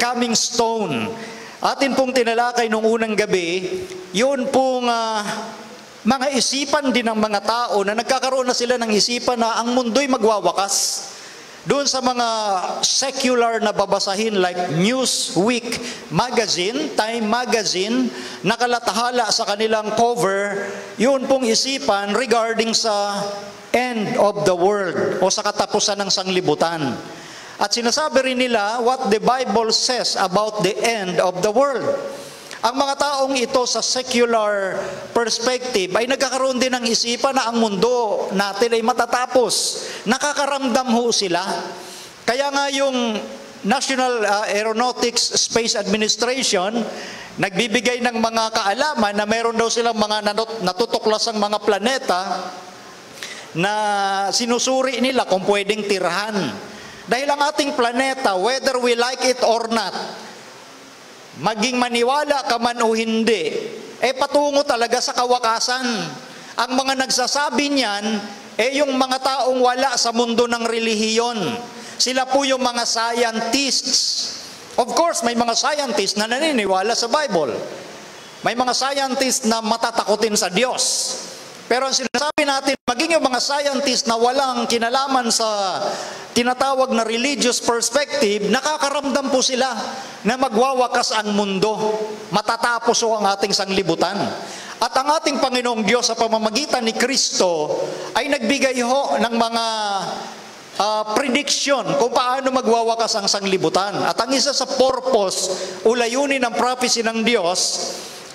becoming stone. Atin pong tinalakay nung unang gabi, yun pong mga isipan din ng mga tao na nagkakaroon na sila ng isipan na ang mundo'y magwawakas. Doon sa mga secular na babasahin like Newsweek magazine, Time magazine, nakalatahala sa kanilang cover, yun pong isipan regarding sa end of the world o sa katapusan ng sanglibutan. At sinasabi rin nila what the Bible says about the end of the world. Ang mga taong ito sa secular perspective ay nagkakaroon din ng isipan na ang mundo natin ay matatapos. Nakakaramdam ho sila. Kaya nga yung National Aeronautics Space Administration nagbibigay ng mga kaalaman na meron daw silang mga natutuklasang mga planeta na sinusuri nila kung pwedeng tirahan. Dahil ang ating planeta, whether we like it or not, maging maniwala ka man o hindi, patungo talaga sa kawakasan. Ang mga nagsasabi niyan, yung mga taong wala sa mundo ng relihiyon. Sila po yung mga scientists. Of course, may mga scientists na naniniwala sa Bible. May mga scientists na matatakotin sa Diyos. Pero ang sinasabi natin, maging yung mga scientists na walang kinalaman sa tinatawag na religious perspective, nakakaramdam po sila na magwawakas ang mundo. Matatapos ho ang ating sanglibutan. At ang ating Panginoong Diyos sa pamamagitan ni Kristo ay nagbigay ho ng mga prediction kung paano magwawakas ang sanglibutan. At ang isa sa purpose o layunin ng prophecy ng Diyos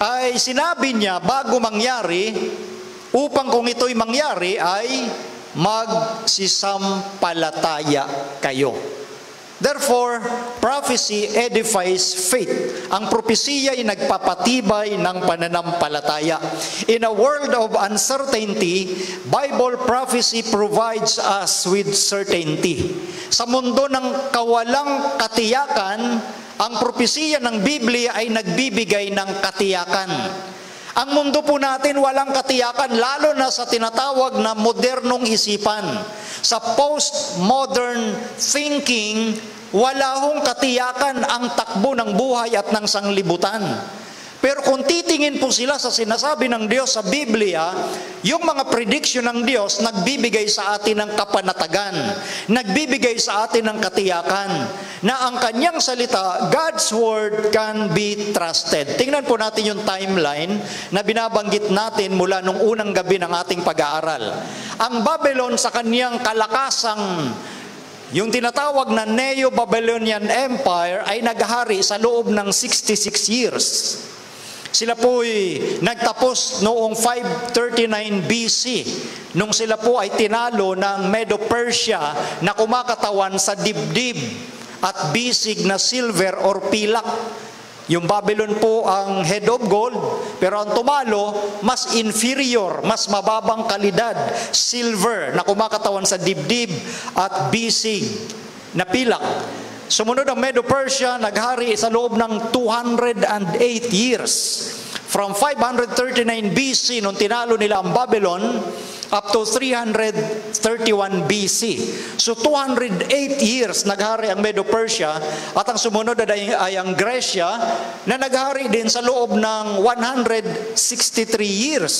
ay sinabi niya bago mangyari, upang kung ito'y mangyari ay magsisampalataya kayo. Therefore, prophecy edifies faith. Ang propesiya ay nagpapatibay ng pananampalataya. In a world of uncertainty, Bible prophecy provides us with certainty. Sa mundo ng kawalang katiyakan, ang propesiya ng Biblia ay nagbibigay ng katiyakan. Ang mundo po natin walang katiyakan, lalo na sa tinatawag na modernong isipan. Sa postmodern thinking, wala hong katiyakan ang takbo ng buhay at ng sanglibutan. Pero kung titingin po sila sa sinasabi ng Diyos sa Biblia, yung mga prediction ng Diyos nagbibigay sa atin ng kapanatagan, nagbibigay sa atin ng katiyakan, na ang kanyang salita, God's Word can be trusted. Tingnan po natin yung timeline na binabanggit natin mula nung unang gabi ng ating pag-aaral. Ang Babylon sa kanyang kalakasang, yung tinatawag na Neo-Babylonian Empire ay naghari sa loob ng 66 years. Sila po'y nagtapos noong 539 BC, nung sila po ay tinalo ng Medo-Persia na kumakatawan sa dibdib at bisig na silver or pilak. Yung Babylon po ang head of gold, pero ang tumalo, mas inferior, mas mababang kalidad, silver na kumakatawan sa dibdib at bisig na pilak. Sumunod ang Medo-Persia, naghari sa loob ng 208 years. From 539 BC, nung tinalo nila ang Babylon, up to 331 BC. So 208 years naghari ang Medo-Persia, at ang sumunod ay ang Gresya na naghari din sa loob ng 163 years.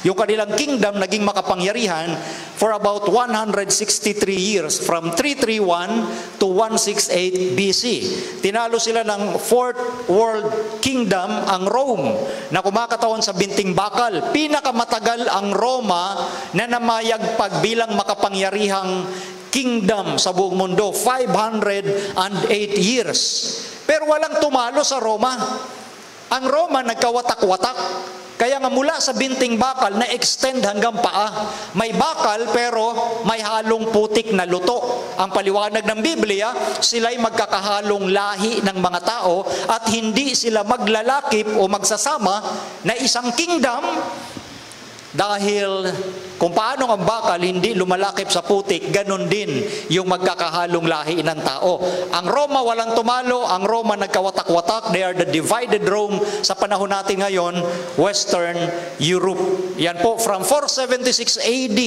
Yung kanilang kingdom naging makapangyarihan for about 163 years, from 331 to 168 BC. Tinalo sila ng Fourth World Kingdom, ang Rome, na kumakatawan sa binting bakal. Pinakamatagal ang Roma na namayagpag bilang makapangyarihang kingdom sa buong mundo, 508 years. Pero walang tumalo sa Roma. Ang Roma nagkawatak-watak. Kaya nga mula sa binting bakal, na-extend hanggang paa. May bakal pero may halong putik na luto. Ang paliwanag ng Biblia, sila'y magkakahalong lahi ng mga tao at hindi sila maglalakip o magsasama na isang kingdom. Dahil kung paano ang bakal hindi lumalakip sa putik, ganun din yung magkakahalong lahi ng tao. Ang Roma walang tumalo, ang Roma nagkawatak-watak. They are the divided Rome sa panahon natin ngayon, Western Europe. Yan po, from 476 AD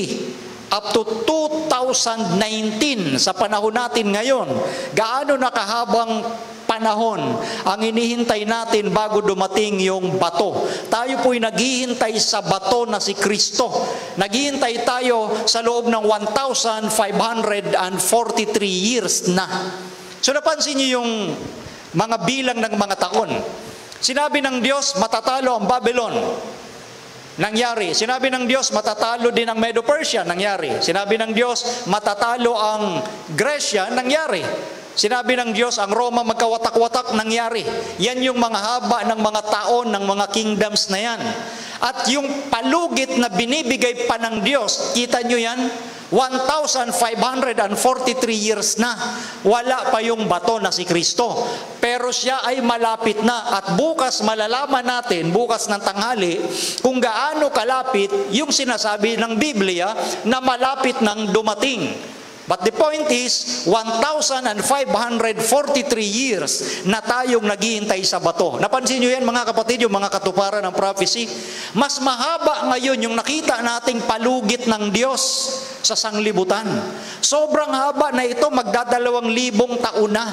up to 2019 sa panahon natin ngayon. Gaano nakahabang panahon ang inihintay natin bago dumating yung bato. Tayo po'y naghihintay sa bato na si Kristo. Naghihintay tayo sa loob ng 1,543 years na. So napansin niyo yung mga bilang ng mga taon. Sinabi ng Diyos, matatalo ang Babylon. Nangyari. Sinabi ng Diyos, matatalo din ang Medo-Persia. Nangyari. Sinabi ng Diyos, matatalo ang Gresya. Nangyari. Sinabi ng Diyos, ang Roma magkawatak-watak. Nangyari. Yan yung mga haba ng mga taon ng mga kingdoms na yan. At yung palugit na binibigay pa ng Diyos, kita nyo yan? 1,543 years na, wala pa yung bato na si Kristo. Pero siya ay malapit na at bukas malalaman natin, bukas ng tanghali, kung gaano kalapit yung sinasabi ng Biblia na malapit nang dumating. But the point is, 1,543 years na tayong naghihintay sa bato. Napansin nyo yan mga kapatid, yung mga katuparan ng prophecy? Mas mahaba ngayon yung nakita nating palugit ng Diyos sa sanglibutan. Sobrang haba na ito, magdadalawang-libong taon na.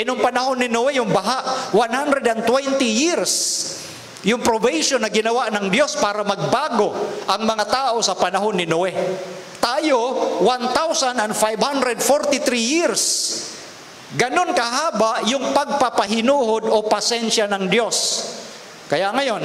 Nung panahon ni Noe, yung baha, 120 years. Yung probation na ginawa ng Diyos para magbago ang mga tao sa panahon ni Noe. Tayo, 1,543 years. Ganon kahaba yung pagpapahinuhod o pasensya ng Diyos. Kaya ngayon,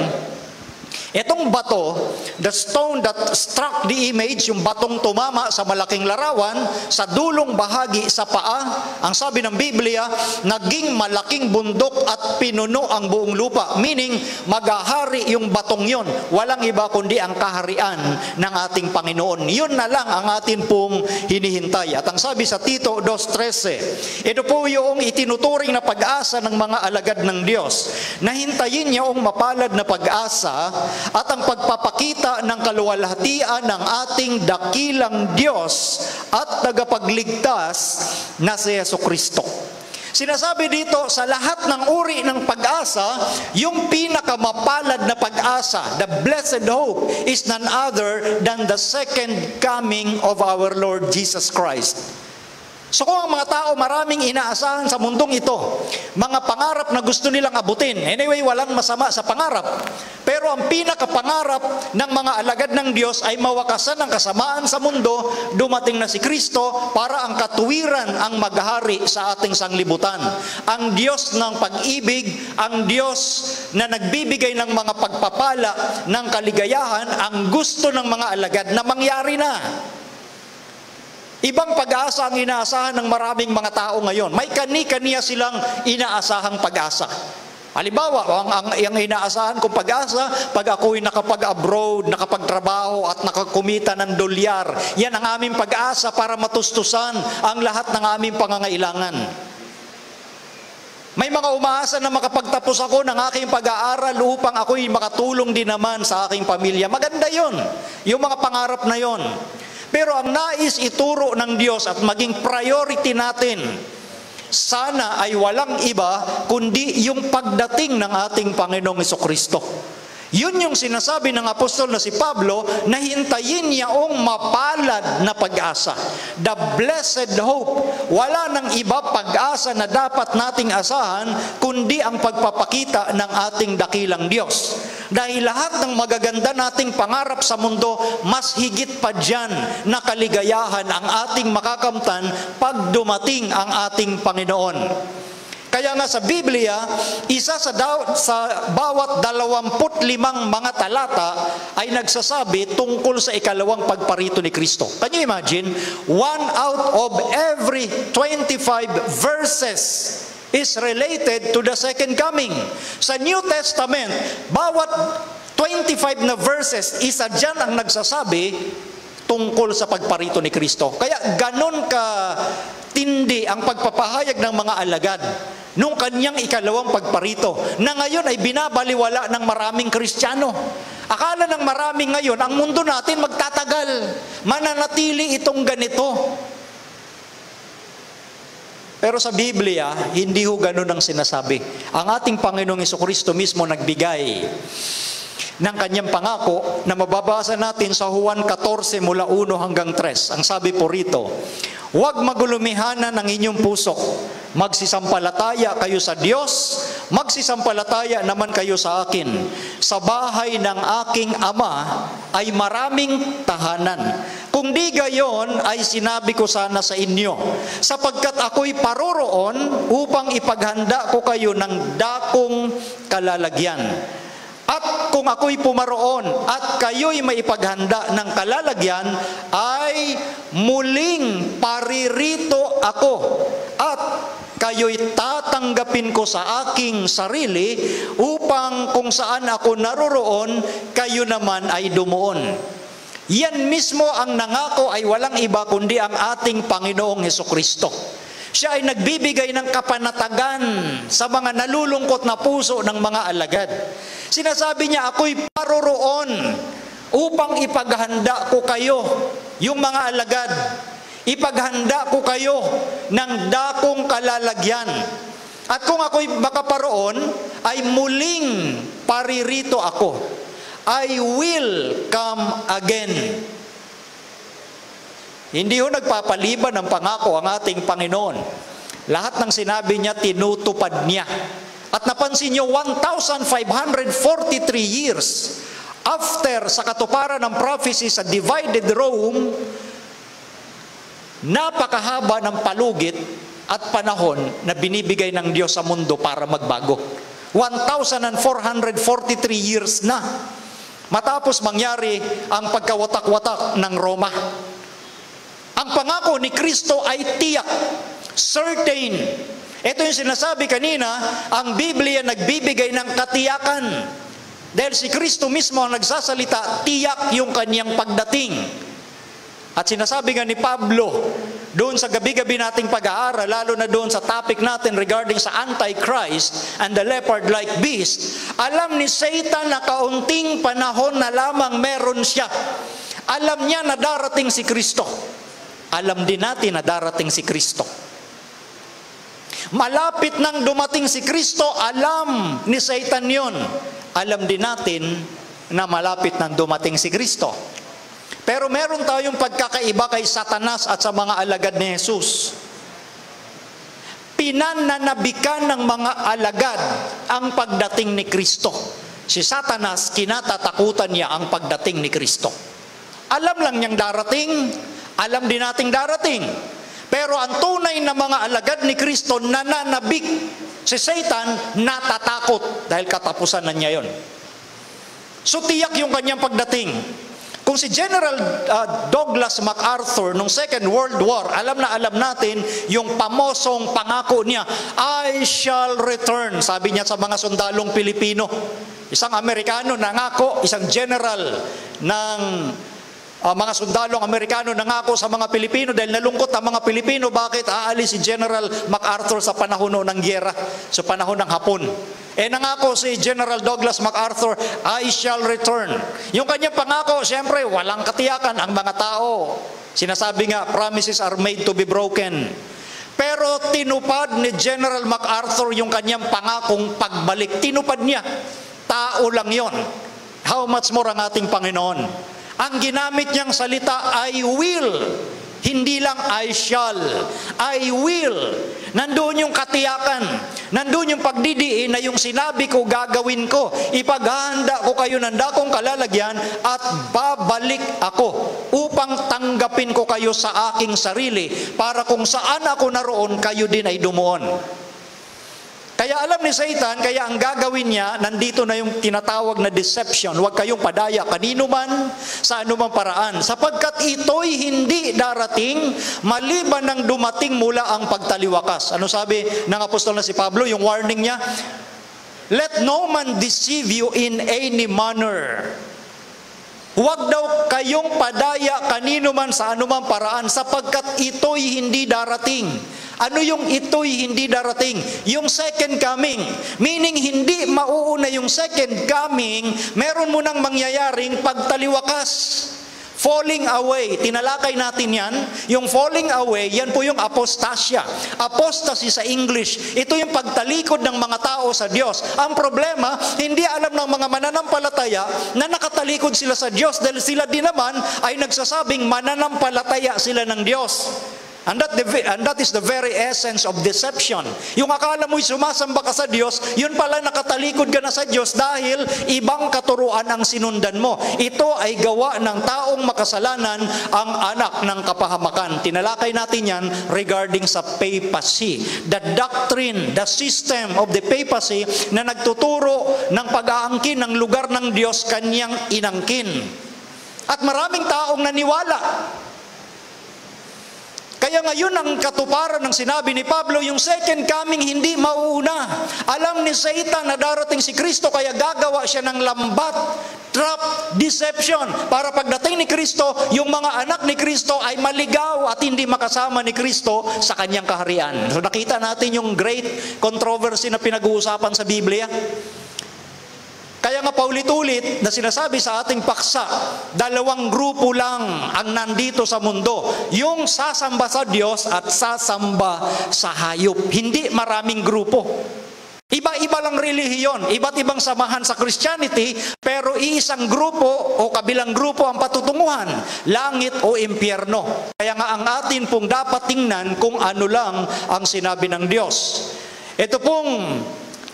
itong bato, the stone that struck the image, yung batong tumama sa malaking larawan, sa dulong bahagi sa paa, ang sabi ng Biblia, naging malaking bundok at pinuno ang buong lupa. Meaning, maghahari yung batong yon. Walang iba kundi ang kaharian ng ating Panginoon. Yun na lang ang atin pong hinihintay. At ang sabi sa Tito 2:13, ito po yung itinuturing na pag-asa ng mga alagad ng Diyos, na hintayin niya ang mapalad na pag-asa at ang pagpapakita ng kaluwalhatian ng ating dakilang Diyos at tagapagligtas na si Jesucristo. Sinasabi dito, sa lahat ng uri ng pag-asa, yung pinakamapalad na pag-asa, the blessed hope, is none other than the second coming of our Lord Jesus Christ. So kung ang mga tao maraming inaasahan sa mundong ito, mga pangarap na gusto nilang abutin, anyway, walang masama sa pangarap. Pero ang pinakapangarap ng mga alagad ng Diyos ay mawakasan ang kasamaan sa mundo, dumating na si Kristo para ang katuwiran ang maghari sa ating sanglibutan. Ang Diyos ng pag-ibig, ang Diyos na nagbibigay ng mga pagpapala, ng kaligayahan, ang gusto ng mga alagad na mangyari na. Ibang pag-asa ang inaasahan ng maraming mga tao ngayon. May kani-kaniya silang inaasahang pag-asa. Halimbawa, ang inaasahan kong pag-asa, pag ako'y nakapag-abroad, nakapagtrabaho at nakakumita ng dolyar, yan ang aming pag-asa para matustusan ang lahat ng aming pangangailangan. May mga umaasa na makapagtapos ako ng aking pag-aaral upang ako'y makatulong din naman sa aking pamilya. Maganda yon, yung mga pangarap na yon. Pero ang nais ituro ng Diyos at maging priority natin, sana ay walang iba kundi yung pagdating ng ating Panginoong Jesucristo. Yun yung sinasabi ng apostol na si Pablo na hintayin niya ang mapalad na pag-asa. The blessed hope. Wala nang iba pag-asa na dapat nating asahan kundi ang pagpapakita ng ating dakilang Diyos. Dahil lahat ng magaganda nating pangarap sa mundo, mas higit pa dyan na kaligayahan ang ating makakamtan pag dumating ang ating Panginoon. Kaya nga sa Biblia, isa sa bawat 25 mga talata ay nagsasabi tungkol sa ikalawang pagparito ni Kristo. Can you imagine? 1 out of every 25 verses is related to the second coming. Sa New Testament, bawat 25 na verses, isa dyan ang nagsasabi tungkol sa pagparito ni Kristo. Kaya ganon ka tindi ang pagpapahayag ng mga alagad nung kanyang ikalawang pagparito, na ngayon ay binabaliwala ng maraming Kristiyano. Akala ng maraming ngayon, ang mundo natin magtatagal, mananatili itong ganito. Pero sa Biblia, hindi ho ganun ang sinasabi. Ang ating Panginoong Jesucristo mismo nagbigay ng kanyang pangako na mababasa natin sa Juan 14 mula 1 hanggang 3. Ang sabi po rito, huwag magulumihanan ang inyong puso. Magsisampalataya kayo sa Diyos, magsisampalataya naman kayo sa akin. Sa bahay ng aking Ama ay maraming tahanan. Kung di gayon, ay sinabi ko sana sa inyo, sapagkat ako'y paroroon upang ipaghanda ko kayo ng dakong kalalagyan. At kung ako'y pumaroon at kayo'y maipaghanda ng kalalagyan, ay muling paririto ako at kayo'y tatanggapin ko sa aking sarili upang kung saan ako naroroon, kayo naman ay dumuon. Yan mismo ang nangako ay walang iba kundi ang ating Panginoong Hesukristo. Siya ay nagbibigay ng kapanatagan sa mga nalulungkot na puso ng mga alagad. Sinasabi niya, ako'y paroroon upang ipaghanda ko kayo, yung mga alagad. Ipaghanda ko kayo ng dakong kalalagyan. At kung ako'y makaparoon, ay muling paririto ako. I will come again. Hindi ho nagpapaliban ng pangako ang ating Panginoon. Lahat ng sinabi niya, tinutupad niya. At napansin niyo, 1,543 years after sa katuparan ng prophecy sa divided Rome, napakahaba ng palugit at panahon na binibigay ng Diyos sa mundo para magbago. 1,443 years na matapos mangyari ang pagkawatak-watak ng Roma. Ang pangako ni Kristo ay tiyak, certain. Ito yung sinasabi kanina, ang Biblia nagbibigay ng katiyakan. Dahil si Kristo mismo ang nagsasalita, tiyak yung kanyang pagdating. At sinasabi nga ni Pablo, doon sa gabi-gabi nating pag-aaral, lalo na doon sa topic natin regarding sa Antichrist and the leopard-like beast, alam ni Satan na kaunting panahon na lamang meron siya. Alam niya na darating si Kristo. Alam din natin na darating si Kristo. Malapit nang dumating si Kristo, alam ni Satan yun. Alam din natin na malapit nang dumating si Kristo. Pero meron tayong pagkakaiba kay Satanas at sa mga alagad ni Jesus. Pinananabikan ng mga alagad ang pagdating ni Kristo. Si Satanas, kinatatakutan niya ang pagdating ni Kristo. Alam lang niyang darating, alam din nating darating. Pero ang tunay na mga alagad ni Kristo nananabik. Si Satan natatakot dahil katapusan na niya yon. So tiyak yung kanyang pagdating. Kung si General Douglas MacArthur nung Second World War, alam na alam natin yung pamosong pangako niya, I shall return, sabi niya sa mga sundalong Pilipino. Isang Amerikano nangako, isang general ng mga sundalong Amerikano nangako sa mga Pilipino dahil nalungkot ang mga Pilipino, bakit aalis si General MacArthur sa panahon ng gyera, sa panahon ng Hapon. Nangako si General Douglas MacArthur, I shall return. Yung kanyang pangako, siyempre, walang katiyakan ang mga tao. Sinasabi nga, promises are made to be broken. Pero tinupad ni General MacArthur yung kanyang pangakong pagbalik. Tinupad niya. Tao lang yon. How much more ang ating Panginoon? Ang ginamit niyang salita, I will. Hindi lang I shall. I will. Nandoon yung katiyakan. Nandoon yung pagdidiin na yung sinabi ko, gagawin ko. Ipaghahanda ko kayo ng dakong kalalagyan at babalik ako upang tanggapin ko kayo sa aking sarili para kung saan ako naroon, kayo din ay dumuon. Kaya alam ni Satan, kaya ang gagawin niya, nandito na yung tinatawag na deception. Huwag kayong padaya kanino man, sa anumang paraan. Sapagkat ito'y hindi darating, maliban ng dumating mula ang pagtaliwakas. Ano sabi ng apostol na si Pablo? Yung warning niya, let no man deceive you in any manner. Huwag daw kayong padaya kanino man sa anumang paraan, sapagkat ito'y hindi darating. Ano yung ito'y hindi darating? Yung second coming. Meaning, hindi mauuna yung second coming, meron mo nang mangyayaring pagtaliwakas. Falling away. Tinalakay natin yan. Yung falling away, yan po yung apostasya. Apostasy sa English. Ito yung pagtalikod ng mga tao sa Diyos. Ang problema, hindi alam ng mga mananampalataya na nakatalikod sila sa Diyos dahil sila din naman ay nagsasabing mananampalataya sila ng Diyos. And that is the very essence of deception. Yung akala mo'y sumasamba ka sa Diyos, yun pala nakatalikod ka na sa Diyos dahil ibang katuruan ang sinundan mo. Ito ay gawa ng taong makasalanan, ang anak ng kapahamakan. Tinalakay natin yan regarding sa papacy. The doctrine, the system of the papacy na nagtuturo ng pag-aangkin ng lugar ng Diyos kanyang inangkin. At maraming taong naniwala. Kaya ngayon ang katuparan ng sinabi ni Pablo, yung second coming hindi mauuna. Alam ni Satan na darating si Kristo, kaya gagawa siya ng lambat, trap, deception, para pagdating ni Kristo, yung mga anak ni Kristo ay maligaw at hindi makasama ni Kristo sa kanyang kaharian. So nakita natin yung great controversy na pinag-uusapan sa Biblia. Kaya nga paulit-ulit na sinasabi sa ating paksa, dalawang grupo lang ang nandito sa mundo. Yung sasamba sa Diyos at sasamba sa hayop. Hindi maraming grupo. Iba-iba lang relihiyon, iba't ibang samahan sa Christianity, pero iisang grupo o kabilang grupo ang patutunguhan, langit o impyerno. Kaya nga ang atin pong dapat tingnan kung ano lang ang sinabi ng Diyos. Ito pong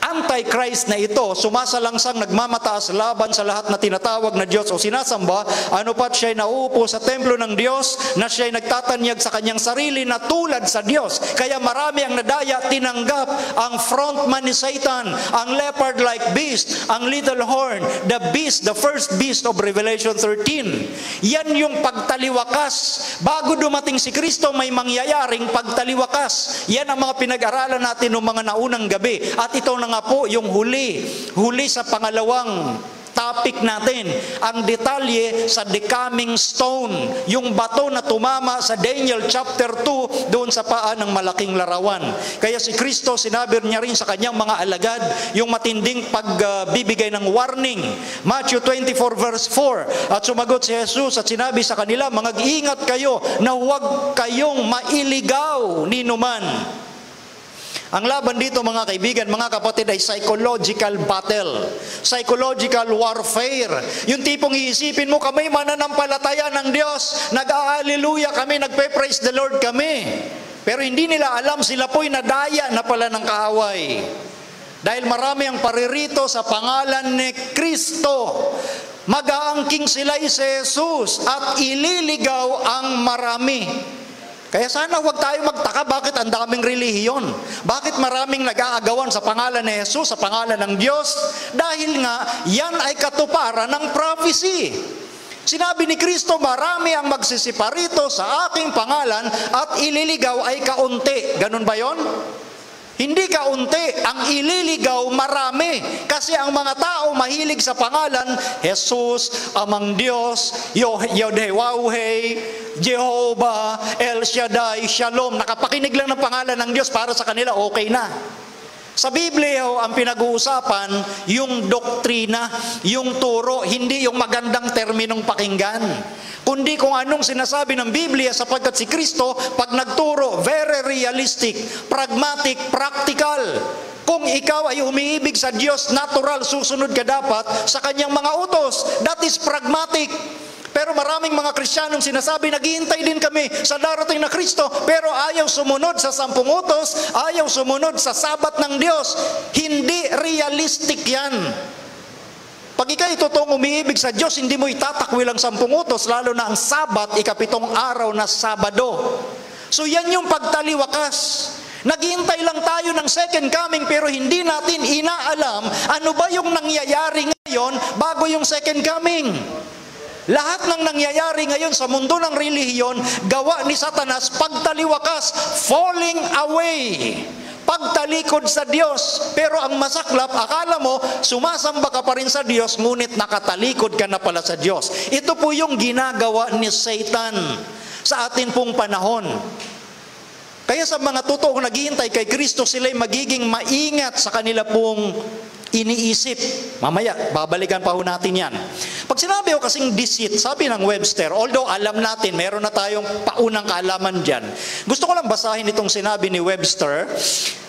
Antichrist na ito, sumasalangsang nagmamataas laban sa lahat na tinatawag na Diyos o sinasamba, ano pat siya'y nauupo sa templo ng Diyos na siya'y nagtatanyag sa kanyang sarili na tulad sa Diyos. Kaya marami ang nadaya, tinanggap ang frontman ni Satan, ang leopard-like beast, ang little horn, the beast, the first beast of Revelation 13. Yan yung pagtaliwakas. Bago dumating si Kristo, may mangyayaring pagtaliwakas. Yan ang mga pinag-aralan natin noong mga naunang gabi. At ito na nga po yung huli sa pangalawang topic natin, ang detalye sa the coming stone, yung bato na tumama sa Daniel chapter 2 doon sa paa ng malaking larawan. Kaya si Kristo, sinabi niya rin sa kanyang mga alagad yung matinding pagbibigay ng warning. Matthew 24 verse 4, at sumagot si Jesus at sinabi sa kanila, mag-ingat kayo na huwag kayong mailigaw ni numan. Ang laban dito mga kaibigan, mga kapatid, ay psychological battle. Psychological warfare. Yung tipong iisipin mo, kami mananampalataya ng Diyos, nag-aalleluya kami, nagpe-praise the Lord kami. Pero hindi nila alam, sila po'y nadaya na pala ng kaaway. Dahil marami ang paririto sa pangalan ni Kristo. Mag-aangking sila si Jesus at ililigaw ang marami. Kaya sana huwag tayo magtaka bakit ang daming relihiyon. Bakit maraming nag-aagawan sa pangalan ni Jesus, sa pangalan ng Diyos? Dahil nga, yan ay katuparan ng prophecy. Sinabi ni Kristo, marami ang magsisiparito sa aking pangalan at ililigaw ay kaunti. Ganun ba yon? Hindi kaunti, ang ililigaw marami. Kasi ang mga tao mahilig sa pangalan, Jesus, Amang Diyos, Yod-Heh-Waw-Heh, Jehovah, El Shaddai, Shalom. Nakapakinig lang ng pangalan ng Diyos para sa kanila, okay na. Sa Biblia, ang pinag-uusapan, yung doktrina, yung turo, hindi yung magandang terminong pakinggan. Kundi kung anong sinasabi ng Biblia, sapagkat si Kristo, pag nagturo, very realistic, pragmatic, practical. Kung ikaw ay umiibig sa Diyos, natural, susunod ka dapat sa kanyang mga utos. That is pragmatic. Pero maraming mga Kristiyanong sinasabi, naghihintay din kami sa darating na Kristo, pero ayaw sumunod sa 10 utos, ayaw sumunod sa sabat ng Diyos. Hindi realistic yan. Pag ikay totoong umiibig sa Diyos, hindi mo itatakwil ang 10 utos, lalo na ang sabat, ikapitong araw na Sabado. So yan yung pagtaliwakas. Naghihintay lang tayo ng second coming, pero hindi natin inaalam ano ba yung nangyayari ngayon bago yung second coming. Lahat ng nangyayari ngayon sa mundo ng relihiyon, gawa ni Satanas, pagtaliwakas, falling away, pagtalikod sa Diyos. Pero ang masaklap, akala mo, sumasamba ka pa rin sa Diyos, ngunit nakatalikod ka na pala sa Diyos. Ito po yung ginagawa ni Satan sa atin pong panahon. Kaya sa mga totoong naghihintay kay Kristo, sila'y magiging maingat sa kanila pong iniisip. Mamaya, babalikan pa ho natin yan. Pag sinabi ko kasing deceit, sabi ng Webster, although alam natin, meron na tayong paunang kaalaman dyan. Gusto ko lang basahin itong sinabi ni Webster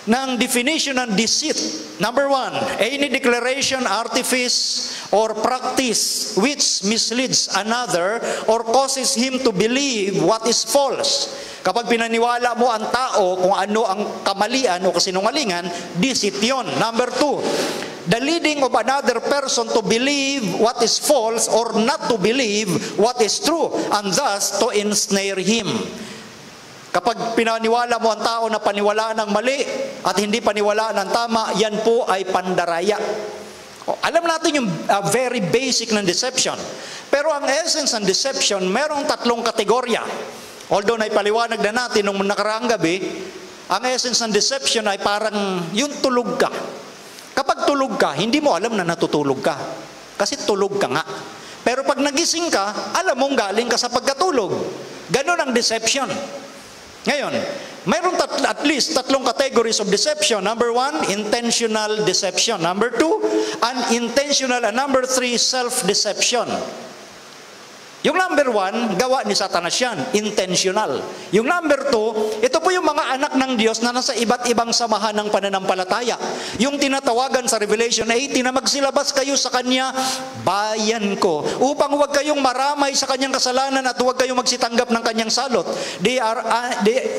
ng definition ng deceit. Number 1, any declaration, artifice, or practice which misleads another or causes him to believe what is false. Kapag pinaniwala mo ang tao kung ano ang kamalian o kasinungalingan, deceit yun. Number 2, the leading of another person to believe what is false or not to believe what is true, and thus to ensnare him. Kapag pinaniwala mo ang tao na paniwalaan ng mali at hindi paniwalaan ng tama, yan po ay pandaraya. Alam natin yung very basic ng deception. Pero ang essence ng deception, merong 3 kategorya. Although naipaliwanag na natin nung nakaraang gabi, ang essence ng deception ay parang yung tulog ka. Kapag tulog ka, hindi mo alam na natutulog ka. Kasi tulog ka nga. Pero pag nagising ka, alam mong galing ka sa pagkatulog. Ganon ang deception. Ngayon, mayroon at least 3 categories of deception. Number 1, intentional deception. Number 2, unintentional. And number 3, self-deception. Yung number 1, gawa ni Satanas yan, intentional. Yung number 2, ito po yung mga anak ng Diyos na nasa iba't ibang samahan ng pananampalataya. Yung tinatawagan sa Revelation 18 na magsilabas kayo sa Kanya, bayan ko, upang huwag kayong maramay sa Kanyang kasalanan at huwag kayong magsitanggap ng Kanyang salot.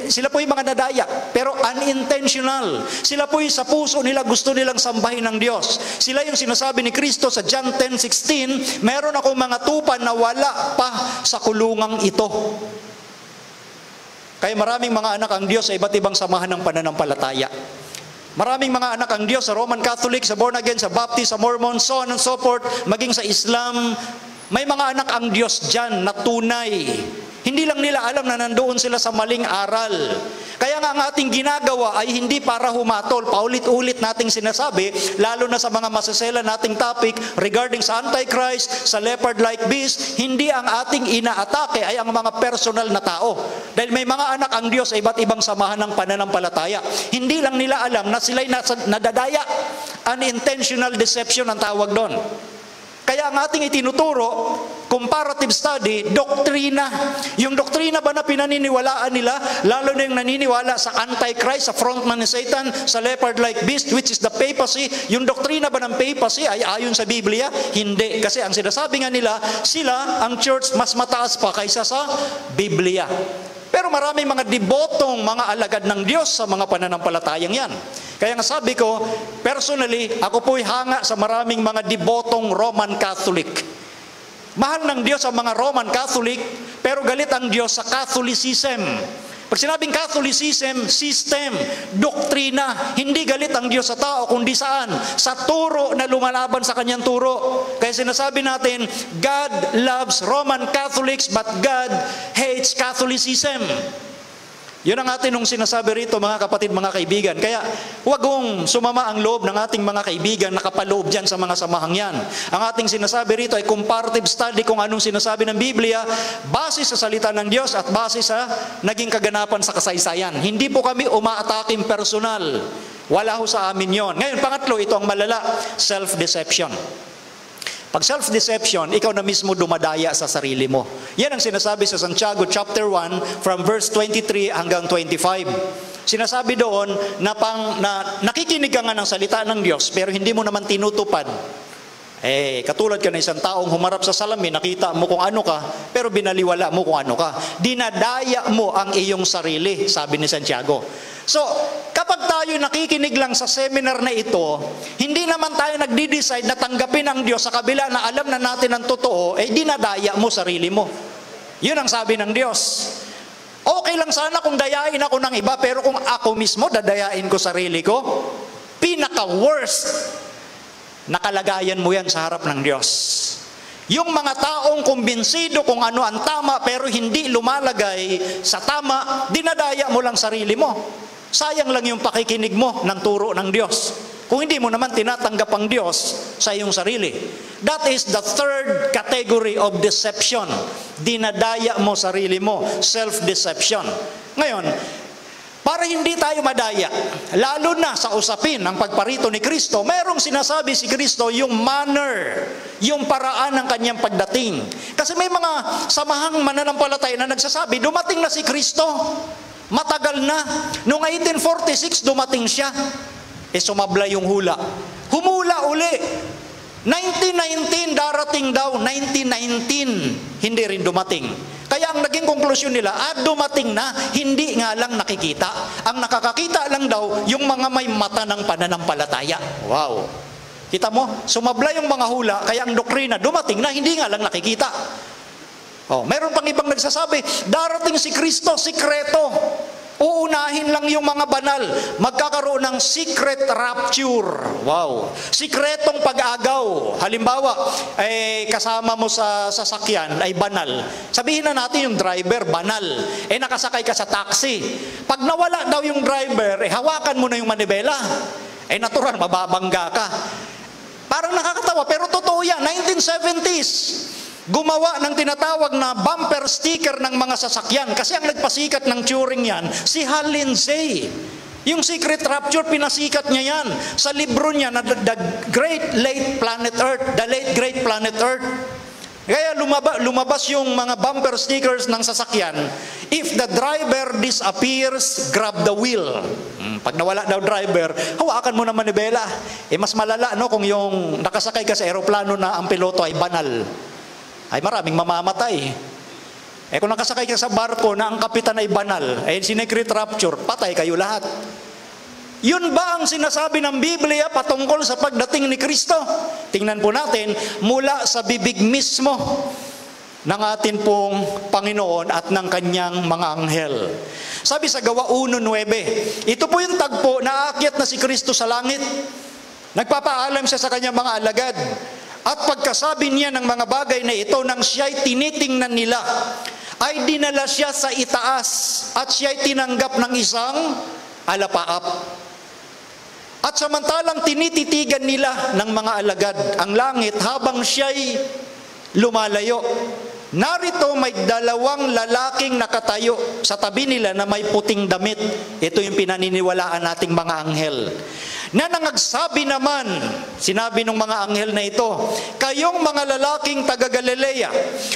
Sila po yung mga nadaya, pero unintentional. Sila po yung sa puso nila, gusto nilang sambahin ng Diyos. Sila yung sinasabi ni Kristo sa John 10:16, meron akong mga tupa na wala pa sa kulungang ito. Kaya maraming mga anak ang Diyos sa iba't ibang samahan ng pananampalataya. Maraming mga anak ang Diyos sa Roman Catholic, sa Born Again, sa Baptist, sa Mormon, so on and so forth, maging sa Islam. May mga anak ang Diyos dyan na tunay. Hindi lang nila alam na nandoon sila sa maling aral. Kaya nga ang ating ginagawa ay hindi para humatol. Paulit-ulit nating sinasabi, lalo na sa mga masasela nating topic regarding sa Antichrist, sa leopard-like beast, hindi ang ating inaatake ay ang mga personal na tao. Dahil may mga anak ang Diyos sa iba't ibang samahan ng pananampalataya. Hindi lang nila alam na sila'y nadadaya. Unintentional deception ang tawag doon. Kaya ang ating itinuturo, comparative study, doktrina. Yung doktrina ba na pinaniniwalaan nila, lalo na yung naniniwala sa Antichrist, sa frontman ni Satan, sa leopard-like beast, which is the papacy. Yung doktrina ba ng papacy ay ayon sa Biblia? Hindi. Kasi ang sinasabi nga nila, sila, ang church, mas mataas pa kaysa sa Biblia. Pero maraming mga debotong mga alagad ng Diyos sa mga pananampalatayang yan. Kaya nga sabi ko, personally, ako po'y hanga sa maraming mga debotong Roman Catholic. Mahal ng Diyos ang mga Roman Catholic, pero galit ang Diyos sa Catholicism. Pag sinabing Catholicism, system, doktrina, hindi galit ang Diyos sa tao, kundi saan? Sa turo na lumalaban sa kanyang turo. Kaya sinasabi natin, God loves Roman Catholics, but God hates Catholicism. Yun ang atin nung sinasabi rito, mga kapatid, mga kaibigan. Kaya huwag kong sumama ang loob ng ating mga kaibigan na kapaloob dyan sa mga samahang yan. Ang ating sinasabi rito ay comparative study kung anong sinasabi ng Biblia, base sa salita ng Diyos at base sa naging kaganapan sa kasaysayan. Hindi po kami umaataking personal. Wala ho sa amin yon. Ngayon, pangatlo, ito ang malala, self-deception. Pag self-deception, ikaw na mismo dumadaya sa sarili mo. Yan ang sinasabi sa Santiago chapter 1 from verse 23 hanggang 25. Sinasabi doon na nakikinig ka nga ng salita ng Diyos pero hindi mo naman tinutupad. Katulad ka na isang taong humarap sa salamin, nakita mo kung ano ka, pero binaliwala mo kung ano ka. Dinadaya mo ang iyong sarili, sabi ni Santiago. So, kapag tayo nakikinig lang sa seminar na ito, hindi naman tayo nagdi-decide na tanggapin ang Diyos sa kabila na alam na natin ang totoo, dinadaya mo sarili mo. Yun ang sabi ng Diyos. Okay lang sana kung dayain ako ng iba, pero kung ako mismo dadayain ko sarili ko, pinaka-worst na kalagayan mo yan sa harap ng Diyos. Yung mga taong kumbinsido kung ano ang tama pero hindi lumalagay sa tama, dinadaya mo lang sarili mo. Sayang lang yung pakikinig mo ng turo ng Diyos. Kung hindi mo naman tinatanggap ang Diyos sa iyong sarili. That is the third category of deception. Dinadaya mo sarili mo, self-deception. Ngayon, para hindi tayo madaya, lalo na sa usapin ng pagparito ni Kristo, mayroong sinasabi si Kristo yung manner, yung paraan ng kanyang pagdating. Kasi may mga samahang mananampalataya na nagsasabi, dumating na si Kristo. Matagal na. Noong 1846, dumating siya. Sumabla yung hula. Humula uli. 1919, darating daw. 1919, hindi rin dumating. Kaya ang naging konklusyon nila, dumating na, hindi nga lang nakikita. Ang nakakakita lang daw, yung mga may mata ng pananampalataya. Wow! Kita mo, sumabla yung mga hula, kaya ang doktrina, dumating na, hindi nga lang nakikita. Meron pang ibang nagsasabi, darating si Kristo, sikreto. Uunahin lang yung mga banal. Magkakaroon ng secret rapture. Wow. Sikretong pag-agaw. Halimbawa, kasama mo sa sasakyan ay banal. Sabihin na natin yung driver, banal. Nakasakay ka sa taxi. Pag nawala daw yung driver, hawakan mo na yung manibela. Natural, mababangga ka. Parang nakakatawa, pero totoo yan. 1970s. Gumawa ng tinatawag na bumper sticker ng mga sasakyan. Kasi ang nagpasikat ng Turing yan, si Hal Lindsey. Yung Secret Rapture, pinasikat niya yan. Sa libro niya na The Late Great Planet Earth. Kaya lumabas yung mga bumper stickers ng sasakyan. If the driver disappears, grab the wheel. Pag nawala daw driver, hawakan mo na manibela. Mas malala kung yung nakasakay ka sa eroplano na ang piloto ay banal. Ay maraming mamamatay. Kung nakasakay ka sa barko na ang kapitan ay banal, Secret Rapture, patay kayo lahat. Yun ba ang sinasabi ng Biblia patungkol sa pagdating ni Kristo? Tingnan po natin mula sa bibig mismo ng atin pong Panginoon at ng kanyang mga anghel. Sabi sa Gawa 1:9, ito po yung tagpo na aakyat na si Kristo sa langit. Nagpapaalam siya sa kanyang mga alagad. At pagkasabi niya ng mga bagay na ito, nang siya'y tinitingnan nila, ay dinala siya sa itaas at siya'y tinanggap ng isang alapaap. At samantalang tinititigan nila ng mga alagad ang langit habang siya'y lumalayo. Narito may dalawang lalaking nakatayo sa tabi nila na may puting damit. Ito yung pinaniniwalaan nating mga anghel. Na nangagsabi naman, sinabi ng mga anghel na ito, kayong mga lalaking taga-Galilea,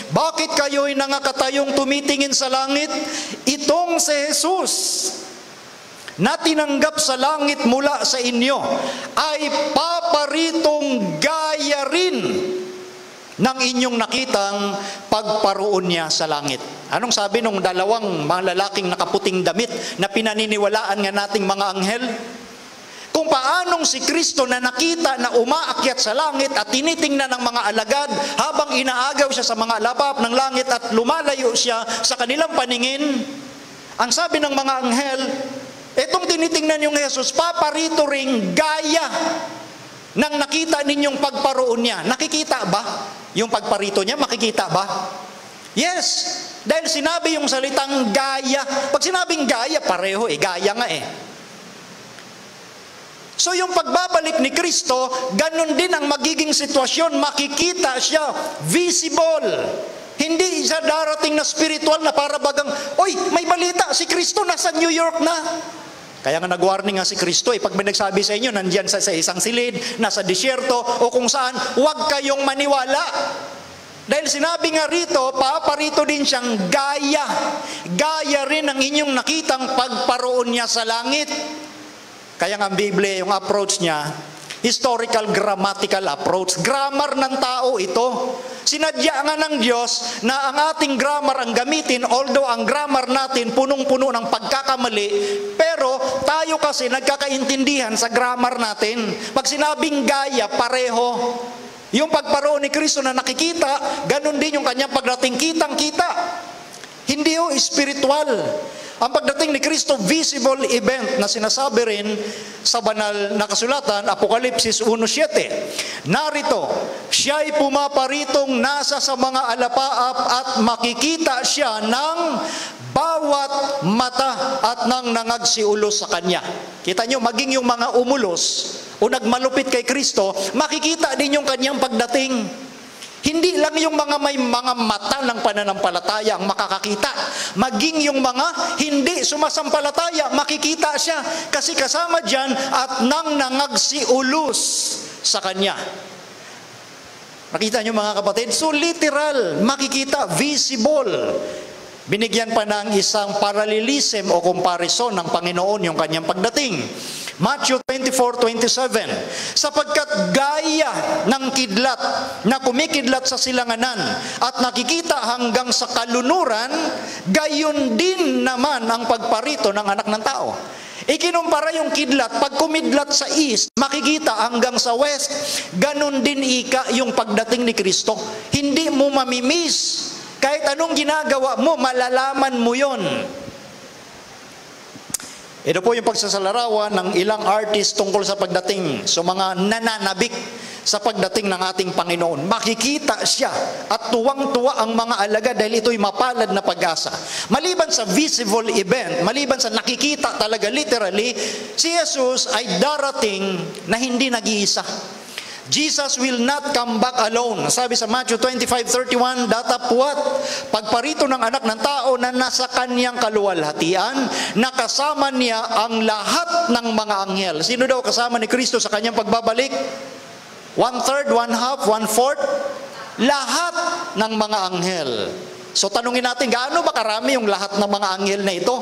bakit kayo'y nangakatayong tumitingin sa langit? Itong si Jesus na tinanggap sa langit mula sa inyo ay paparitong gaya rin ng inyong nakitang pagparoon niya sa langit. Anong sabi ng dalawang mga lalaking nakaputing damit na pinaniniwalaan nga nating mga anghel? Kung paanong si Kristo na nakita na umaakyat sa langit at tinitingnan ng mga alagad habang inaagaw siya sa mga alapap ng langit at lumalayo siya sa kanilang paningin, ang sabi ng mga anghel, itong tinitingnan yung Jesus, paparito ring gaya ng nakita ninyong pagparoon niya. Nakikita ba? Yung pagparito niya, makikita ba? Yes! Dahil sinabi yung salitang gaya. Pag sinabing gaya, pareho gaya nga So yung pagbabalik ni Kristo, ganun din ang magiging sitwasyon. Makikita siya, visible. Hindi siya darating na spiritual na para bagang, oy, may balita, si Kristo nasa New York na. Kaya nga nag-warning nga si Kristo, pag may nagsabi sa inyo, nandyan sa isang silid, nasa disyerto, o kung saan, huwag kayong maniwala. Dahil sinabi nga rito, paparito din siyang gaya. Gaya rin ang inyong nakitang pagparoon niya sa langit. Kaya nga ang Biblia, yung approach niya, historical grammatical approach. Grammar ng tao ito. Sinadya nga ng Diyos na ang ating grammar ang gamitin, although ang grammar natin punong-puno ng pagkakamali, pero tayo kasi nagkakaintindihan sa grammar natin. Pag sinabing gaya, pareho. Yung pagparoon ni Kristo na nakikita, ganun din yung kanyang pagdating kitang-kita. Hindi spiritual. Ang pagdating ni Kristo, visible event na sinasabi rin sa banal na kasulatan, Apokalipsis 1:7. Narito, siya'y pumaparitong nasa sa mga alapaap at makikita siya ng bawat mata at nang nangagsiulos sa kanya. Kita nyo, maging yung mga umulos o nagmalupit kay Kristo, makikita din yung kanyang pagdating. Hindi lang yung mga may mga mata ng pananampalataya ang makakakita. Maging yung mga hindi sumasampalataya, makikita siya. Kasi kasama dyan at nang nangagsiulos sa kanya. Nakita nyo mga kapatid? So literal, makikita, visible. Binigyan pa ng isang parallelism o comparison ng Panginoon yung kanyang pagdating. Matthew 24:27, sapagkat gaya ng kidlat na kumikidlat sa silanganan at nakikita hanggang sa kalunuran, gayon din naman ang pagparito ng anak ng tao. Ikinumpara yung kidlat, pag kumidlat sa east, makikita hanggang sa west. Ganon din ika yung pagdating ni Kristo. Hindi mo mamimiss. Kahit anong ginagawa mo, malalaman mo yon. Ito po yung pagsasalarawan ng ilang artist tungkol sa pagdating, so mga nananabik sa pagdating ng ating Panginoon. Makikita siya at tuwang-tuwa ang mga alagad dahil ito'y mapalad na pag-asa. Maliban sa visible event, maliban sa nakikita talaga literally, si Jesus ay darating na hindi nag-iisa. Jesus will not come back alone. Sabi sa Matthew 25:31, datapwat, pagparito ng anak ng tao na nasa kanyang kaluwalhatian, nakasama niya ang lahat ng mga anghel. Sino daw kasama ni Kristo sa kanyang pagbabalik? 1/3, 1/2, 1/4? Lahat ng mga anghel. So tanungin natin, gaano ba karami yung lahat ng mga anghel na ito?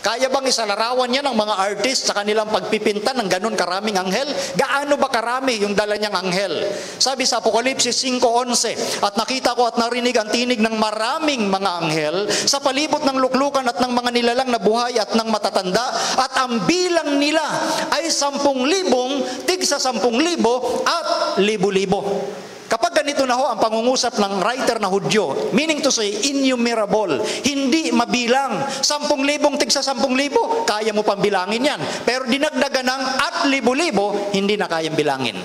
Kaya bang isalarawan niya ng mga artist sa kanilang pagpipinta ng ganun karaming anghel? Gaano ba karami yung dala niyang anghel? Sabi sa Apokalipsis 5:11, at nakita ko at narinig ang tinig ng maraming mga anghel sa palibot ng luklukan at ng mga nilalang na buhay at ng matatanda, at ang bilang nila ay 10,000, tig sa 10,000 at libo-libo. Kapag ganito na ho ang pangungusap ng writer na Hudyo, meaning to say, innumerable, hindi mabilang. 10,000 tig sa 10,000, kaya mo pang bilangin yan. Pero dinagdagan ng at libo-libo, hindi na kayang bilangin.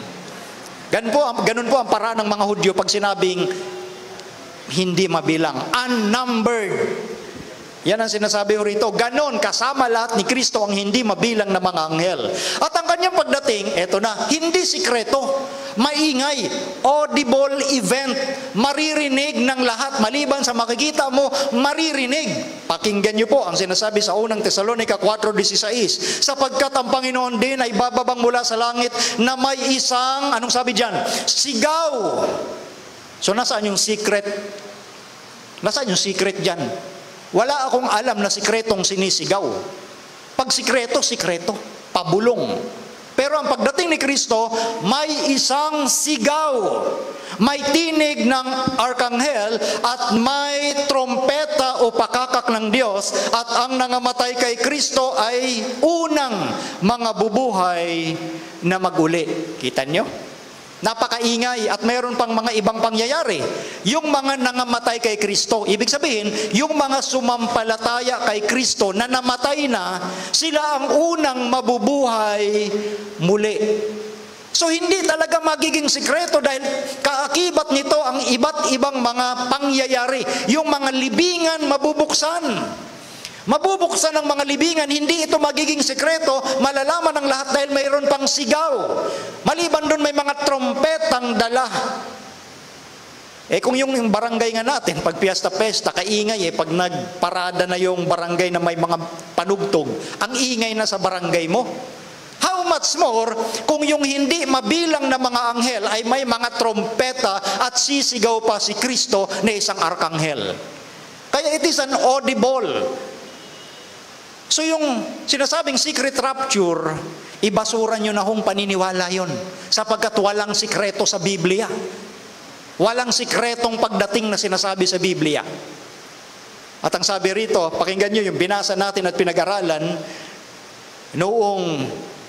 Ganun po ang paraan ng mga Hudyo pag sinabing hindi mabilang, unnumbered. Yan ang sinasabi ko rito. Ganon, kasama lahat ni Kristo ang hindi mabilang na mga anghel. At ang kanyang pagdating, eto na, hindi sikreto, maingay, audible event, maririnig ng lahat. Maliban sa makikita mo, maririnig. Pakinggan niyo po ang sinasabi sa unang Tesalonica 4:16, sapagkat ang Panginoon din ay bababang mula sa langit na may isang, anong sabi dyan? Sigaw. So nasaan yung secret? Nasaan yung secret dyan? Wala akong alam na sikretong sinisigaw. Pag sikreto, sikreto. Pabulong. Pero ang pagdating ni Kristo, may isang sigaw. May tinig ng arkanghel at may trompeta o pakakak ng Diyos, at ang nangamatay kay Kristo ay unang mga bubuhay na maguli. Kita nyo? Napakaingay at mayroon pang mga ibang pangyayari. Yung mga nangamatay kay Kristo, ibig sabihin, yung mga sumampalataya kay Kristo na namatay na, sila ang unang mabubuhay muli. So hindi talaga magiging sikreto dahil kaakibat nito ang iba't ibang mga pangyayari. Yung mga libingan mabubuksan. Mabubuksan ng mga libingan, hindi ito magiging sekreto, malalaman ng lahat dahil mayroon pang sigaw. Maliban doon may mga trompetang dala. Kung yung barangay nga natin, pag piyesta-pesta, kaingay pag nagparada na yung barangay na may mga panugtog, ang ingay na sa barangay mo. How much more kung yung hindi mabilang na mga anghel ay may mga trompeta at sisigaw pa si Kristo na isang arkanghel. Kaya it is an audible. So yung sinasabing secret rapture, ibasura nyo na hong paniniwala yon, sapagkat walang sikreto sa Biblia. Walang sikretong pagdating na sinasabi sa Biblia. At ang sabi rito, pakinggan nyo yung binasa natin at pinag-aralan noong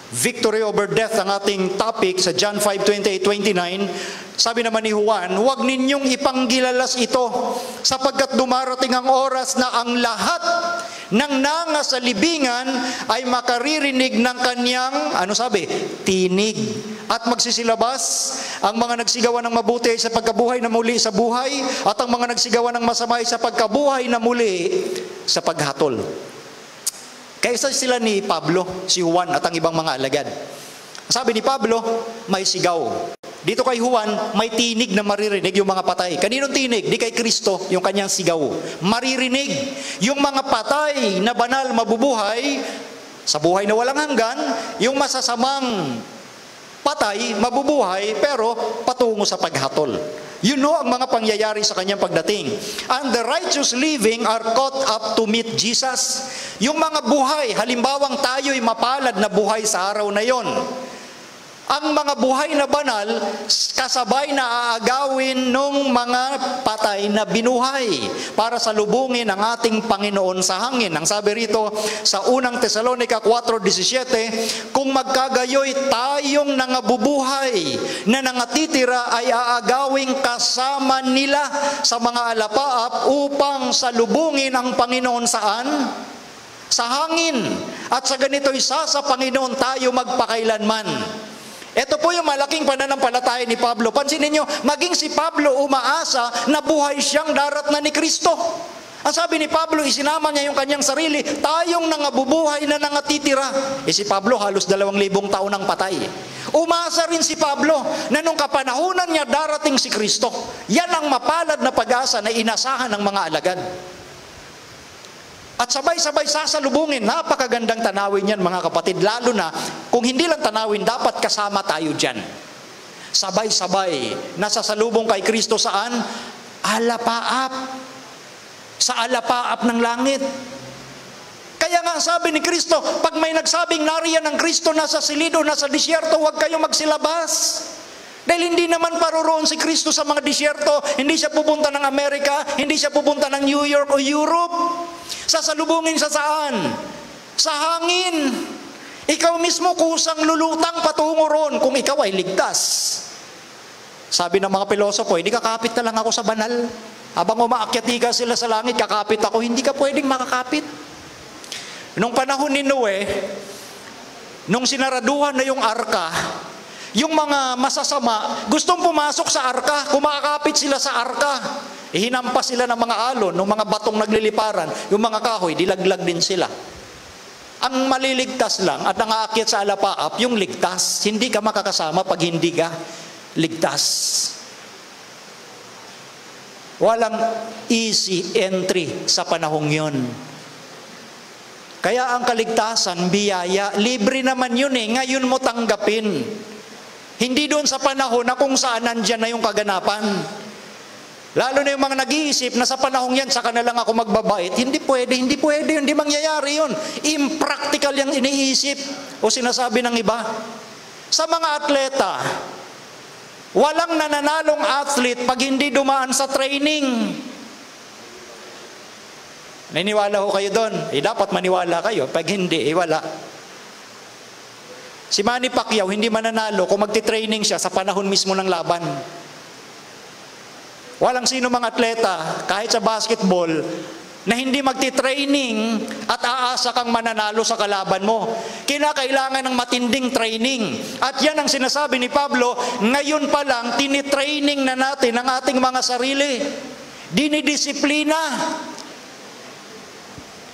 victory over death ang ating topic sa John 5:28-29, sabi naman ni Juan, huwag ninyong ipanggilalas ito sapagkat dumarating ang oras na ang lahat ng nanga sa libingan ay makaririnig ng kanyang, ano sabi? Tinig. At magsisilabas ang mga nagsigawan ng mabuti sa pagkabuhay na muli sa buhay, at ang mga nagsigawan ng masama sa pagkabuhay na muli sa paghatol. Kaysa sila ni Pablo, si Juan at ang ibang mga alagad. Sabi ni Pablo, may sigaw. Dito kay Juan, may tinig na maririnig yung mga patay. Kaninong tinig? Di kay Kristo, yung kanyang sigaw. Maririnig. Yung mga patay na banal mabubuhay, sa buhay na walang hanggan, yung masasamang patay, mabubuhay, pero patungo sa paghatol. You know ang mga pangyayari sa kanyang pagdating. And the righteous living are caught up to meet Jesus. Yung mga buhay, halimbawang tayo'y mapalad na buhay sa araw na yon. Ang mga buhay na banal, kasabay na aagawin nung mga patay na binuhay para salubungin ang ating Panginoon sa hangin. Ang sabi rito sa unang Tesalonica 4:17, kung magkagayoy tayong nangabubuhay na nangatitira ay aagawing kasama nila sa mga alapaap upang salubungin ang Panginoon saan? Sa hangin. At sa ganito isa sa Panginoon tayo magpakailanman. Ito po yung malaking pananampalataya ni Pablo. Pansinin niyo, maging si Pablo umaasa na buhay siyang darat na ni Kristo. Ang sabi ni Pablo, isinama niya yung kanyang sarili, tayong nangabubuhay na nangatitira. Si Pablo halos 2,000 taon ang patay. Umasa rin si Pablo na nung kapanahunan niya darating si Kristo. Yan ang mapalad na pag-asa na inasahan ng mga alagad. At sabay-sabay sasalubungin. Napakagandang tanawin yan, mga kapatid. Lalo na, kung hindi lang tanawin, dapat kasama tayo dyan. Sabay-sabay, nasasalubong kay Kristo saan? Alapaap. Sa alapaap ng langit. Kaya nga sabi ni Kristo, pag may nagsabing nariyan ng Kristo nasa silid o nasa disyerto, huwag kayong magsilabas. Dahil hindi naman paroroon si Kristo sa mga disyerto. Hindi siya pupunta ng Amerika, hindi siya pupunta ng New York o Europe. Sasalubungin sa saan? Sa hangin. Ikaw mismo kusang lulutang patungo ron kung ikaw ay ligtas. Sabi ng mga pilosopo, hindi kakapit na lang ako sa banal. Habang umaakyat sila sa langit, kakapit ako. Hindi ka pwedeng makakapit. Nung panahon ni Noe, nung sinaraduhan na yung arka, yung mga masasama, gustong pumasok sa arka, kumakapit sila sa arka. Hinampas sila ng mga alon, ng mga batong nagliliparan, yung mga kahoy, dilaglag din sila. Ang maliligtas lang at nangaakyat sa alapaap, yung ligtas. Hindi ka makakasama pag hindi ka ligtas. Walang easy entry sa panahong yun. Kaya ang kaligtasan, biyaya, libre naman yun ngayon mo tanggapin. Hindi doon sa panahon na kung saan nandyan na yung kaganapan. Lalo na yung mga nag-iisip na sa panahong yan, saka na lang ako magbabait. Hindi pwede, hindi mangyayari yun. Impractical yung iniisip o sinasabi ng iba. Sa mga atleta, walang nananalong athlete pag hindi dumaan sa training. Naniniwala ho kayo doon? Dapat maniwala kayo. Pag hindi, wala. Si Manny Pacquiao, hindi mananalo kung magti-training siya sa panahon mismo ng laban. Walang sino mga atleta, kahit sa basketball, na hindi magti-training at aasa kang mananalo sa kalaban mo. Kinakailangan ng matinding training. At yan ang sinasabi ni Pablo, ngayon pa lang, tinitraining na natin ang ating mga sarili. Dinidisiplina.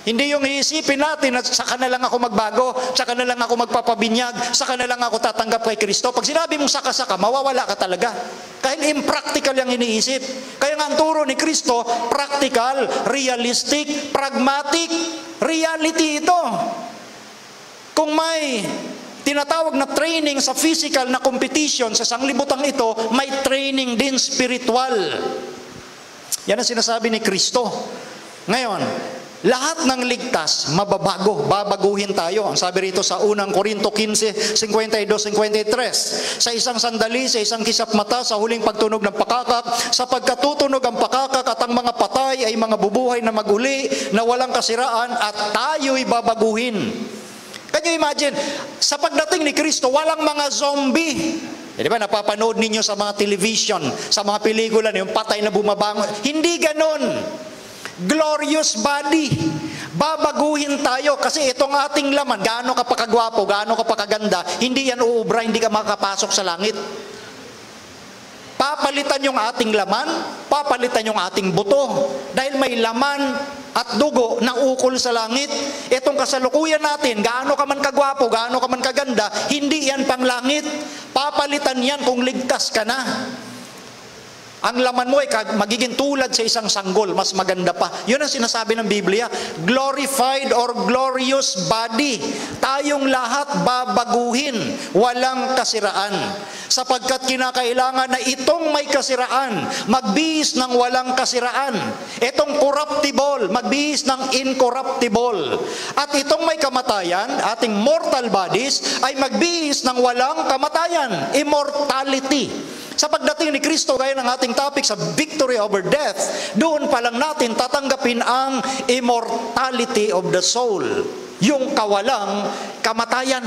Hindi yung iisipin natin at saka na lang ako magbago, saka na lang ako magpapabinyag, saka na lang ako tatanggap kay Kristo. Pag sinabi mong saka-saka, mawawala ka talaga. Kahit impractical yung iniisip. Kaya nga ang turo ni Kristo, practical, realistic, pragmatic. Reality ito. Kung may tinatawag na training sa physical na competition sa sanglibutang ito, may training din spiritual. Yan ang sinasabi ni Kristo. Ngayon, lahat ng ligtas, mababago, babaguhin tayo. Ang sabi rito sa unang Korinto 15:52-53, sa isang sandali, sa isang kisap mata, sa huling pagtunog ng pakakak, sapagkat tutunog ang pakakak at ang mga patay ay mga bubuhay na maguli, na walang kasiraan, at tayo'y babaguhin. Can you imagine, sa pagdating ni Kristo, walang mga zombie. Di ba, napapanood ninyo sa mga television, sa mga pelikula, yung patay na bumabangon. Hindi ganon. Glorious body. Babaguhin tayo kasi itong ating laman, gaano ka pa kagwapo, gaano ka pa kaganda, hindi yan uubra, hindi ka makakapasok sa langit. Papalitan yung ating laman, papalitan yung ating buto. Dahil may laman at dugo na ukol sa langit. Itong kasalukuyan natin, gaano ka man kagwapo, gaano ka man kaganda, hindi yan pang langit. Papalitan yan kung ligtas ka na. Ang laman mo ay magiging tulad sa isang sanggol, mas maganda pa. Yun ang sinasabi ng Biblia, glorified or glorious body. Tayong lahat babaguhin, walang kasiraan. Sapagkat kinakailangan na itong may kasiraan, magbihis ng walang kasiraan. Itong corruptible, magbihis ng incorruptible. At itong may kamatayan, ating mortal bodies, ay magbihis ng walang kamatayan, immortality. Sa pagdating ni Kristo, gaya ng ating topic sa victory over death, doon pa lang natin tatanggapin ang immortality of the soul, yung kawalang kamatayan.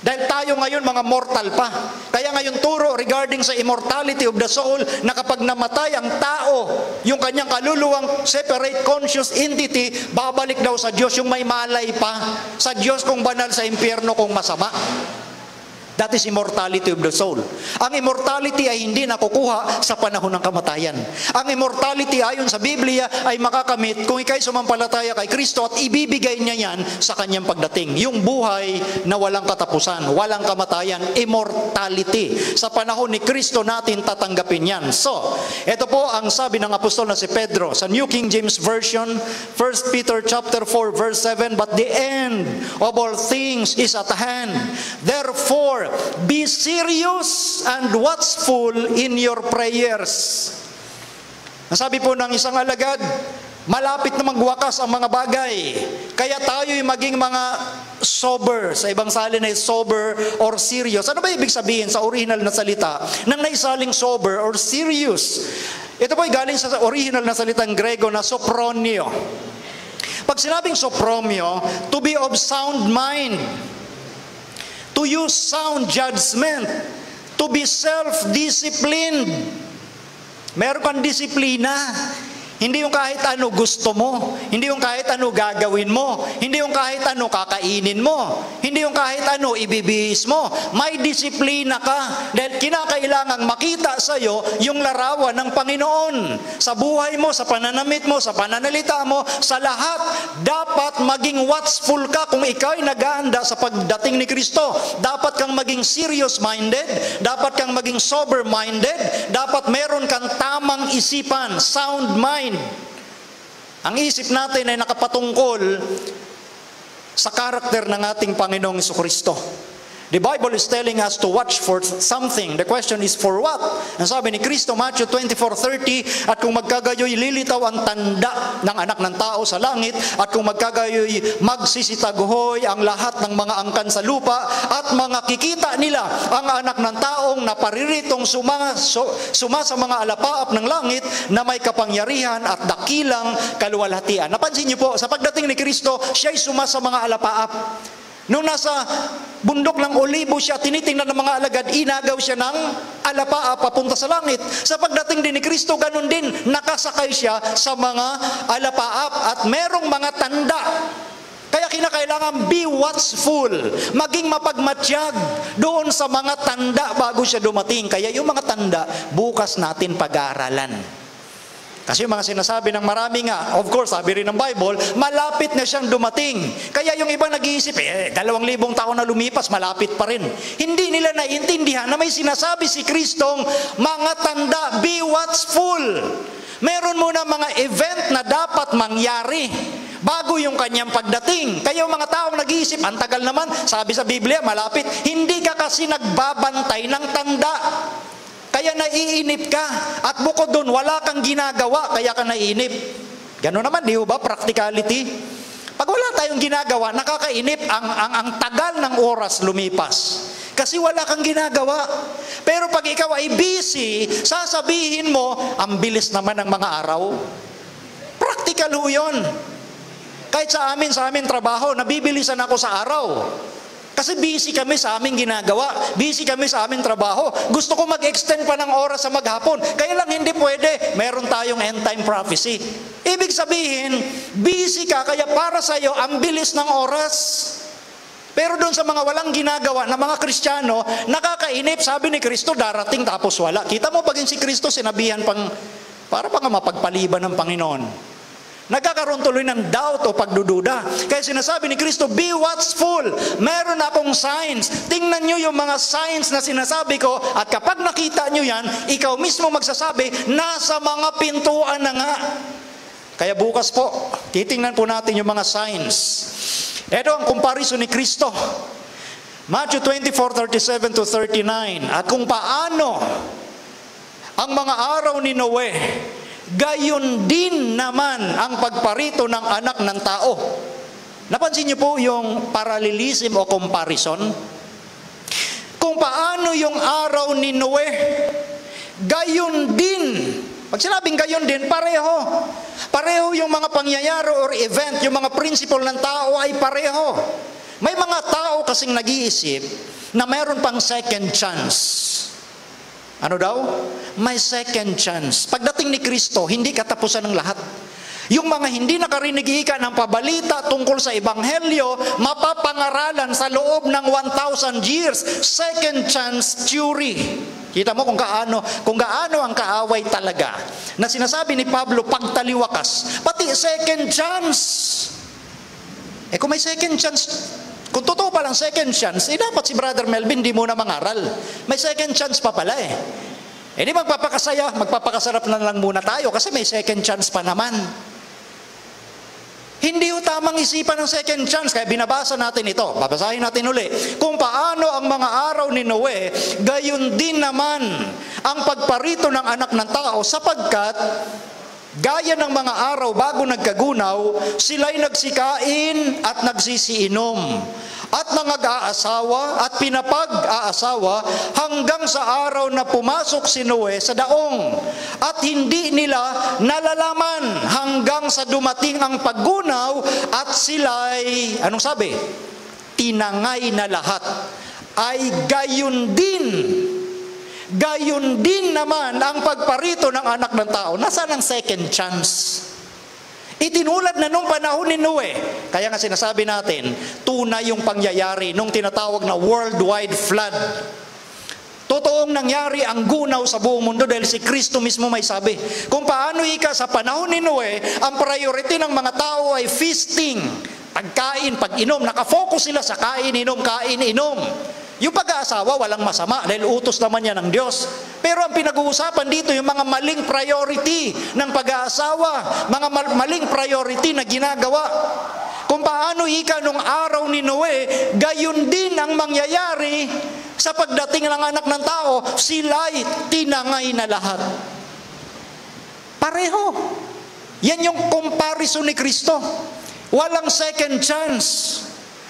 Dahil tayo ngayon mga mortal pa. Kaya ngayon turo regarding sa immortality of the soul, na kapag namatay ang tao, yung kanyang kaluluwang separate conscious entity, babalik daw sa Diyos, yung may malay pa sa Diyos kung banal, sa impyerno kung masama. That is immortality of the soul. Ang immortality ay hindi nakukuha sa panahon ng kamatayan. Ang immortality ayon sa Biblia ay makakamit kung ikay sumampalataya kay Kristo at ibibigay niya yan sa kanyang pagdating. Yung buhay na walang katapusan, walang kamatayan, immortality. Sa panahon ni Kristo natin tatanggapin yan. So, ito po ang sabi ng apostol na si Pedro sa New King James Version, 1 Peter chapter 4 verse 7, but the end of all things is at hand. Therefore, be serious and watchful in your prayers. Nasabi po ng isang alagad, malapit na magwakas ang mga bagay. Kaya tayo'y maging mga sober. Sa ibang salin ay sober or serious. Ano ba ibig sabihin sa original na salita nang naisaling sober or serious? Ito po ay galing sa original na salitang Grego na sopronio. Pag sinabing sopronio, to be of sound mind, to use sound judgment, to be self-disciplined. Meron kang disiplina. Hindi yung kahit ano gusto mo, hindi yung kahit ano gagawin mo, hindi yung kahit ano kakainin mo, hindi yung kahit ano ibibihis mo. May disiplina ka dahil kinakailangang makita sa iyo yung larawan ng Panginoon. Sa buhay mo, sa pananamit mo, sa pananalita mo, sa lahat, dapat maging watchful ka kung ikaw ay nag-aanda sa pagdating ni Kristo. Dapat kang maging serious-minded, dapat kang maging sober-minded, dapat meron kang tamang isipan, sound mind. Ang isip natin ay nakapatungkol sa karakter ng ating Panginoong Jesucristo. The Bible is telling us to watch for something. The question is for what? Ang sabi ni Kristo, Matthew 24:30, at kung magkagayoy lilitaw ang tanda ng anak ng tao sa langit, at kung magkagayoy magsisitaguhoy ang lahat ng mga angkan sa lupa, at mga kikita nila ang anak ng taong napariritong suma sa mga alapaap ng langit na may kapangyarihan at dakilang kaluwalhatian. Napansin niyo po, sa pagdating ni Kristo, siya'y suma sa mga alapaap. Nung nasa bundok ng Olibo siya, tinitingnan ng mga alagad, inagaw siya ng alapaap papunta sa langit. Sa pagdating din ni Kristo, ganun din, nakasakay siya sa mga alapaap at merong mga tanda. Kaya kinakailangan be watchful, maging mapagmatsyag doon sa mga tanda bago siya dumating. Kaya yung mga tanda, bukas natin pag-aaralan. Kasi yung mga sinasabi ng marami nga, of course, sabi rin ng Bible, malapit na siyang dumating. Kaya yung iba nag-iisip, 2,000 taon na lumipas, malapit pa rin. Hindi nila naiintindihan na may sinasabi si Kristong mga tanda, be watchful. Meron muna mga event na dapat mangyari bago yung kanyang pagdating. Kaya yung mga taong nag-iisip, ang tagal naman, sabi sa Biblia, malapit. Hindi ka kasi nagbabantay ng tanda. Kaya naiinip ka. At bukod doon, wala kang ginagawa, kaya ka naiinip. Gano'n naman, di ba? Practicality. Pag wala tayong ginagawa, nakakainip. Ang tagal ng oras lumipas. Kasi wala kang ginagawa. Pero pag ikaw ay busy, sasabihin mo, ang bilis naman ng mga araw. Practical ho yun. Kahit sa amin trabaho, nabibilisan ako sa araw. Kasi busy kami sa aming ginagawa. Busy kami sa aming trabaho. Gusto ko mag-extend pa ng oras sa maghapon. Kaya lang hindi pwede. Meron tayong end time prophecy. Ibig sabihin, busy ka, kaya para sa iyo, ang bilis ng oras. Pero doon sa mga walang ginagawa na mga Kristiyano, nakakainip. Sabi ni Kristo, darating tapos wala. Kita mo pagin si Kristo, sinabihan para pang mapagpaliban ng Panginoon. Nagkakaroon tuloy ng doubt o pagdududa. Kaya sinasabi ni Kristo, be watchful. Meron akong signs. Tingnan nyo yung mga signs na sinasabi ko, at kapag nakita nyo yan, ikaw mismo magsasabi, nasa mga pintuan na nga. Kaya bukas po, titingnan po natin yung mga signs. Ito ang comparison ni Kristo. Matthew 24:37 to 39. At kung paano ang mga araw ni Noe, gayon din naman ang pagparito ng anak ng tao. Napansin niyo po yung parallelism o comparison? Kung paano yung araw ni Noe, gayon din. Pag sinabing gayon din, pareho. Pareho yung mga pangyayari or event, yung mga principle ng tao ay pareho. May mga tao kasing nag-iisip na mayroon pang second chance. Ano daw? May second chance. Pagdating ni Kristo, hindi katapusan ng lahat. Yung mga hindi nakarinig ika ng pabalita tungkol sa Ebanghelyo, mapapangaralan sa loob ng 1,000 years. Second chance theory. Kita mo kung gaano ang kaaway talaga na sinasabi ni Pablo pagtaliwakas, pati second chance. Kung may second chance, kung totoo palang second chance, dapat si Brother Melvin di muna mangaral. May second chance pa pala di magpapakasarap na lang muna tayo kasi may second chance pa naman. Hindi tamang isipan ng second chance, kaya binabasa natin ito. Babasahin natin uli. Kung paano ang mga araw ni Noe, gayon din naman ang pagparito ng anak ng tao, sapagkat gaya ng mga araw bago nagkagunaw, sila'y nagsikain at nagsisiinom, at nangag-aasawa at pinapag-aasawa hanggang sa araw na pumasok si Noe sa daong. At hindi nila nalalaman hanggang sa dumating ang paggunaw at sila'y, anong sabi? Tinangay na lahat. Ay gayon din naman ang pagparito ng anak ng tao. Nasaan ang second chance? Itinulad na nung panahon ni Noe. Kaya nga sinasabi natin, tunay yung pangyayari nung tinatawag na worldwide flood. Totoong nangyari ang gunaw sa buong mundo dahil si Kristo mismo may sabi. Kung paano sa panahon ni Noe, ang priority ng mga tao ay feasting, pagkain, pag-inom. Nakafocus sila sa kain, inom, kain, inom. Yung pag-aasawa, walang masama dahil utos naman yan ng Diyos. Pero ang pinag-uusapan dito, yung mga maling priority ng pag-aasawa, mga maling priority na ginagawa. Kung paano nung araw ni Noe, gayon din ang mangyayari sa pagdating ng anak ng tao, sila'y tinangay na lahat. Pareho. Yan yung comparison ni Kristo. Walang second chance.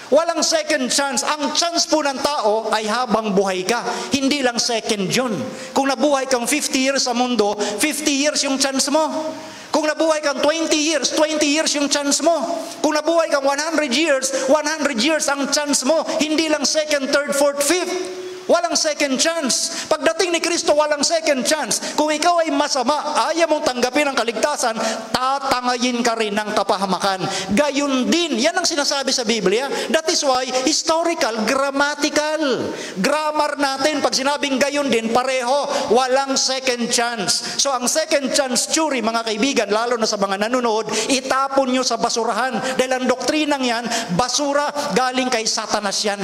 Walang second chance. Ang chance po ng tao ay habang buhay ka. Hindi lang second yun. Kung nabuhay kang 50 years sa mundo, 50 years yung chance mo. Kung nabuhay kang 20 years, 20 years yung chance mo. Kung nabuhay kang 100 years, 100 years ang chance mo. Hindi lang second, third, fourth, fifth. Walang second chance. Pagdating ni Kristo, walang second chance. Kung ikaw ay masama, ayaw mong tanggapin ang kaligtasan, tatangayin ka rin ng kapahamakan. Gayon din. Yan ang sinasabi sa Biblia. That is why, historical, grammatical. Grammar natin, pag sinabing gayon din, pareho. Walang second chance. So, ang second chance theory, mga kaibigan, lalo na sa mga nanonood, itapon nyo sa basurahan. Dahil ang doktrinang yan, basura, galing kay Satanas yan.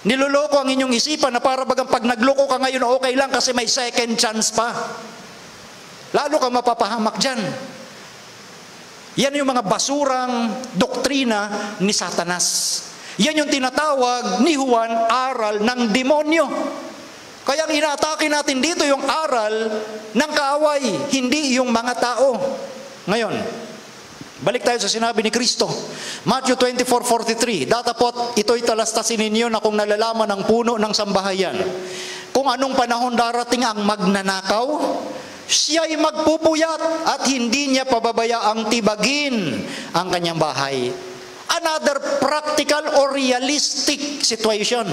Niloloko ang inyong isipan na para bagang pag nagloko ka ngayon, okay lang kasi may second chance pa. Lalo ka mapapahamak dyan. Yan yung mga basurang doktrina ni Satanas. Yan yung tinatawag ni Juan, aral ng demonyo. Kaya ang inaatake natin dito yung aral ng kaaway, hindi yung mga tao. Ngayon, balik tayo sa sinabi ni Kristo. Matthew 24:43. Datapot, ito'y talastasin ninyo na kung nalalaman ng puno ng sambahayan, kung anong panahon darating ang magnanakaw, siya'y magpupuyat at hindi niya pababayaang tibagin ang kanyang bahay. Another practical or realistic situation.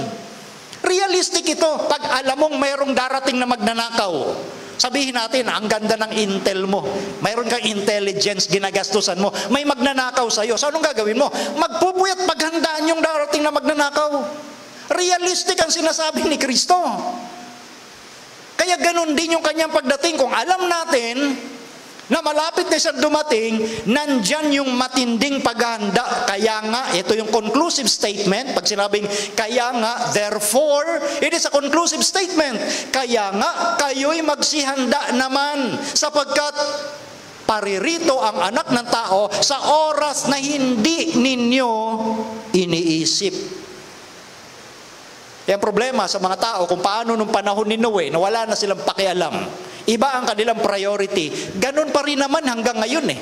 Realistic ito. Pag alam mong mayroong darating na magnanakaw, sabihin natin, ang ganda ng intel mo. Mayroon kang intelligence, ginagastusan mo. May magnanakaw sa'yo. So, anong gagawin mo? Magpupuyat, paghandaan yung darating na magnanakaw. Realistic ang sinasabi ni Kristo. Kaya ganun din yung kanyang pagdating. Kung alam natin na malapit na siyang dumating, nandyan yung matinding paghahanda. Kaya nga, ito yung conclusive statement. Pag sinabing, kaya nga, therefore, it is a conclusive statement. Kaya nga, kayo'y magsihanda naman, sapagkat paririto ang anak ng tao sa oras na hindi ninyo iniisip. Yung problema sa mga tao, kung paano nung panahon ni Noe, na wala na silang pakialam. Iba ang kanilang priority. Ganun pa rin naman hanggang ngayon eh.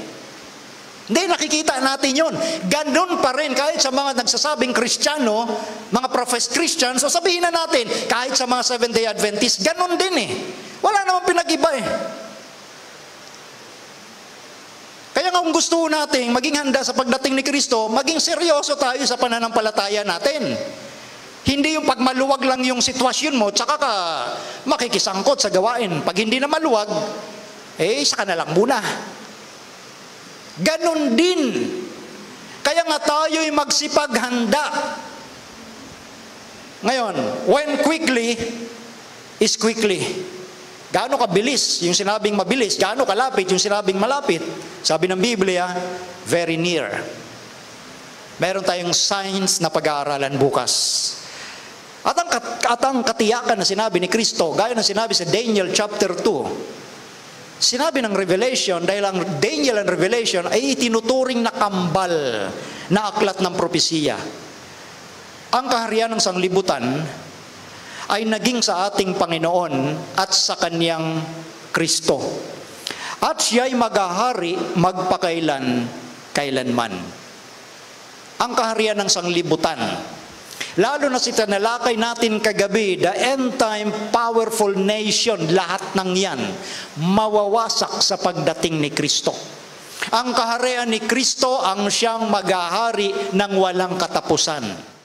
Hindi, nakikita natin yun. Ganun pa rin kahit sa mga nagsasabing Kristiyano, mga professed Christians, so sabihin na natin, kahit sa mga Seventh-day Adventists, ganun din eh. Wala namang pinag-iba eh. Kaya nga kung gusto natin maging handa sa pagdating ni Kristo, maging seryoso tayo sa pananampalataya natin. Hindi yung pagmaluwag lang yung sitwasyon mo, tsaka ka makikisangkot sa gawain. Pag hindi na maluwag, isa ka na lang muna. Ganon din. Kaya nga tayo'y magsipaghanda. Ngayon, when quickly is quickly. Gaano kabilis yung sinabing mabilis? Gaano kalapit yung sinabing malapit? Sabi ng Biblia, very near. Meron tayong signs na pag-aaralan bukas. At ang katiyakan na sinabi ni Kristo, gaya ng sinabi sa Daniel chapter 2, sinabi ng Revelation, dahil ang Daniel and Revelation ay itinuturing na kambal na aklat ng propesiya. Ang kaharian ng sanglibutan ay naging sa ating Panginoon at sa Kanyang Kristo. At siya'y maghahari magpakailan-kailanman. Ang kaharian ng sanglibutan, lalo na si tinalakay natin kagabi, the end-time powerful nation, lahat ng yan, mawawasak sa pagdating ni Kristo. Ang kaharian ni Kristo ang siyang maghahari ng walang katapusan.